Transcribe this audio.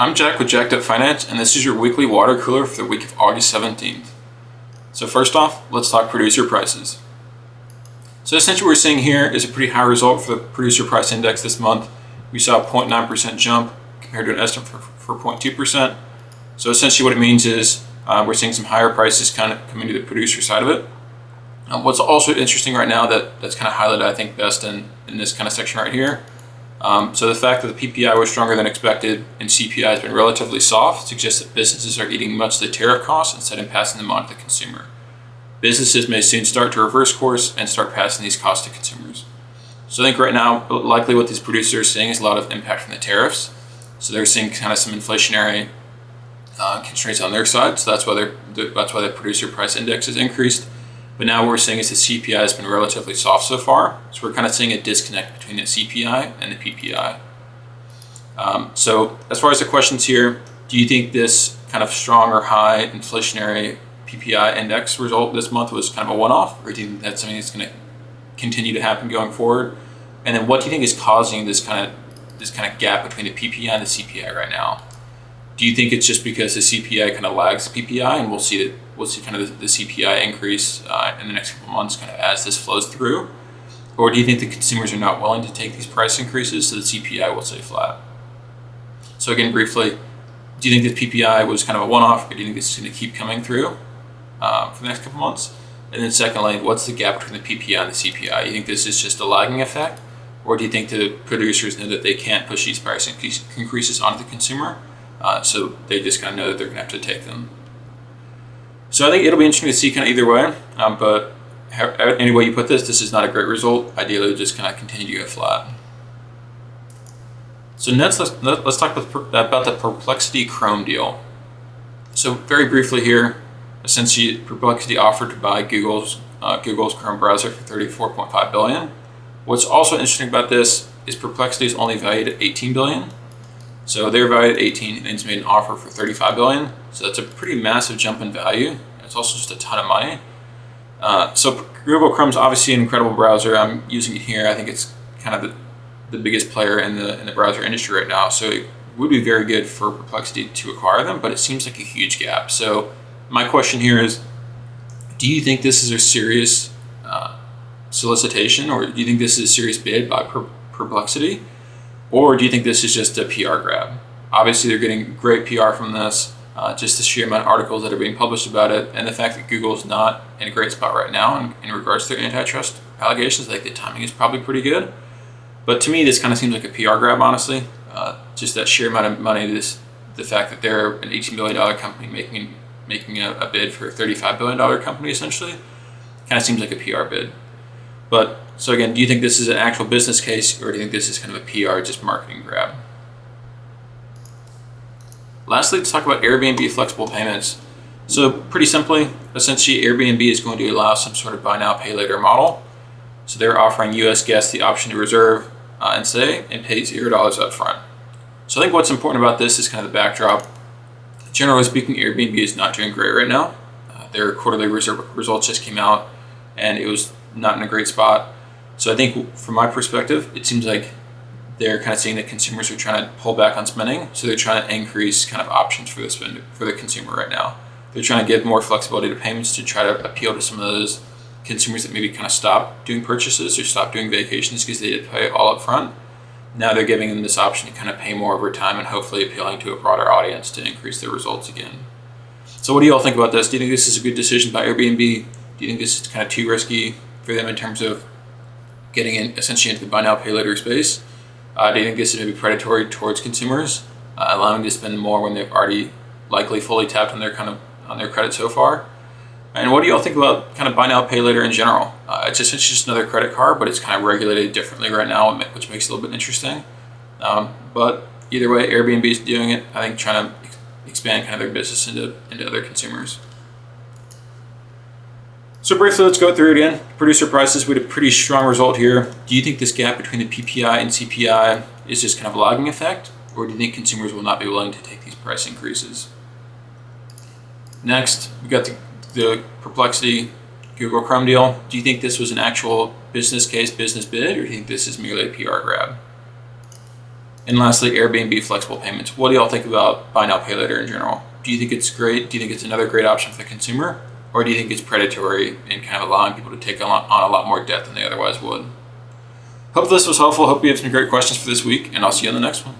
I'm Jack with Jacked Up Finance, and this is your weekly water cooler for the week of August 17th. So first off, let's talk producer prices. So essentially what we're seeing here is a pretty high result for the producer price index this month. We saw a 0.9% jump compared to an estimate for 0.2%. So essentially what it means is we're seeing some higher prices kind of coming to the producer side of it. What's also interesting right now that's kind of highlighted, I think, best in this kind of section right here. So the fact that the PPI was stronger than expected and CPI has been relatively soft suggests that businesses are eating much of the tariff costs instead of passing them on to the consumer. Businesses may soon start to reverse course and start passing these costs to consumers. So I think right now, likely what these producers are seeing is a lot of impact from the tariffs. So they're seeing kind of some inflationary constraints on their side. So that's why the producer price index has increased. But now what we're seeing is the CPI has been relatively soft so far. So we're kind of seeing a disconnect between the CPI and the PPI. So as far as the questions here, do you think this kind of strong or high inflationary PPI index result this month was kind of a one-off, or do you think that's something that's going to continue to happen going forward? And then what do you think is causing this kind of gap between the PPI and the CPI right now? Do you think it's just because the CPI kind of lags the PPI, and we'll see kind of the CPI increase in the next couple of months kind of as this flows through? Or do you think the consumers are not willing to take these price increases so the CPI will stay flat? So again, briefly, do you think this PPI was kind of a one-off, or do you think this is going to keep coming through for the next couple of months? And then secondly, what's the gap between the PPI and the CPI? You think this is just a lagging effect, or do you think the producers know that they can't push these price increases onto the consumer? So they just kind of know that they're going to have to take them. So I think it'll be interesting to see kind of either way. But any way you put this is not a great result. Ideally, just kind of continue to go flat. So next, let's talk about the Perplexity Chrome deal. So very briefly here, essentially Perplexity offered to buy Google's Chrome browser for $34.5 billion. What's also interesting about this is Perplexity is only valued at $18 billion. So they're valued at 18 and it's made an offer for 35 billion. So that's a pretty massive jump in value. It's also just a ton of money. So Google Chrome's obviously an incredible browser. I'm using it here. I think it's kind of the biggest player in the browser industry right now. So it would be very good for Perplexity to acquire them, but it seems like a huge gap. So my question here is, do you think this is a serious solicitation, or do you think this is a serious bid by Perplexity? Or do you think this is just a PR grab? Obviously, they're getting great PR from this, just the sheer amount of articles that are being published about it, and the fact that Google's not in a great spot right now in regards to their antitrust allegations. I think the timing is probably pretty good. But to me, this kind of seems like a PR grab, honestly. Just that sheer amount of money, the fact that they're an $18 billion company making a bid for a $35 billion company, essentially, kind of seems like a PR bid. But so again, do you think this is an actual business case, or do you think this is kind of a PR, just marketing grab? Lastly, let's talk about Airbnb flexible payments. So pretty simply, essentially Airbnb is going to allow some sort of buy now, pay later model. So they're offering US guests the option to reserve and stay and pay $0 up front. So I think what's important about this is kind of the backdrop. Generally speaking, Airbnb is not doing great right now. Their quarterly results just came out and it was not in a great spot. So I think from my perspective, it seems like they're kind of seeing that consumers are trying to pull back on spending. So they're trying to increase kind of options for the consumer right now. They're trying to give more flexibility to payments to try to appeal to some of those consumers that maybe kind of stop doing purchases or stop doing vacations because they did pay all up front. Now they're giving them this option to kind of pay more over time and hopefully appealing to a broader audience to increase their results again. So what do you all think about this? Do you think this is a good decision by Airbnb? Do you think this is kind of too risky for them in terms of getting in essentially into the buy now, pay later space? Do you think this is maybe predatory towards consumers, allowing them to spend more when they've already likely fully tapped on their credit so far? And what do you all think about kind of buy now, pay later in general? It's just another credit card, but it's kind of regulated differently right now, which makes it a little bit interesting. But either way, Airbnb is doing it, I think, trying to expand kind of their business into other consumers. So briefly, let's go through it again. Producer prices, we had a pretty strong result here. Do you think this gap between the PPI and CPI is just kind of a lagging effect, or do you think consumers will not be willing to take these price increases? Next, we got the Perplexity Google Chrome deal. Do you think this was an actual business case, business bid, or do you think this is merely a PR grab? And lastly, Airbnb flexible payments. What do y'all think about buy now, pay later in general? Do you think it's great? Do you think it's another great option for the consumer? Or do you think it's predatory and kind of allowing people to take on a lot more debt than they otherwise would? Hope this was helpful. Hope you have some great questions for this week, and I'll see you on the next one.